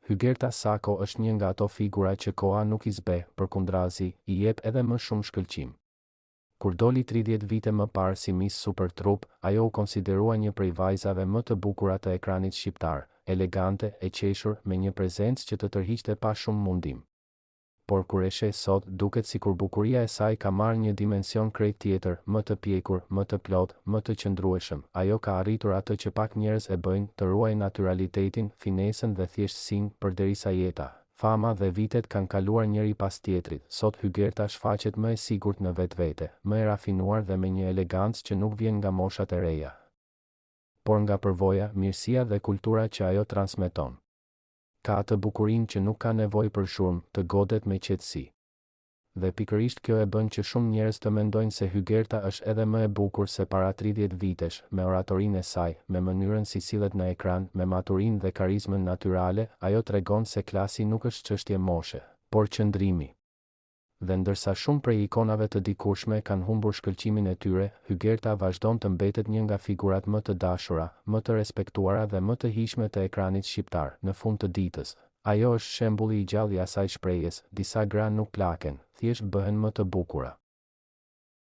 Hygerta Sako është një nga ato figura që koha nuk i zbe, përkundrazi, i jep edhe më shumë shkëlqim. Kur doli 30 vite më parë si Miss Super Trup, ajo u konsiderua një prej vajzave më të bukura të ekranit shqiptar, elegante, e qeshur, me një prezencë që të tërhiqte pa shumë mundim. Por kur e sheh sot, duket sikur bukuria e saj ka marrë një dimension krejt tjetër, më të pjekur, më të plot, më të qëndrueshëm. Ajo ka arritur atë që pak njerëz e bëjnë, të ruajnë naturalitetin, finesën dhe thjeshtësinë, përderisa jeta, fama dhe vitet kanë kaluar njëri pas tjetrit. Sot Hygerta shfaqet më e sigurt në vetvete, më e rafinuar dhe me një elegancë që nuk vjen nga moshat e reja, por nga përvoja, mirësia dhe kultura që ajo transmeton. Ka atë bukurinë që nuk ka nevojë për shurm, të godet me qetësi. Dhe pikërisht kjo e bën që shumë njerëz të mendojnë se Hygerta është edhe më e bukur se para 30 vitesh, me oratorinë e saj, me mënyrën si sillet në ekran, me maturinë dhe karizmën natyrale. Ajo tregon se klasi nuk është çështje moshe, por qëndrimi. Dhe ndërsa shumë prej ikonave të dikurshme kanë humbur shkëlqimin e tyre, Hygerta vazhdon të mbetet një nga figurat më të dashura, më të respektuara dhe më të hijshme të ekranit shqiptar. Në fund të ditës, ajo është shembulli i gjallë i asaj shprehjes, disa gra nuk plaken, thjesht bëhen më të bukura.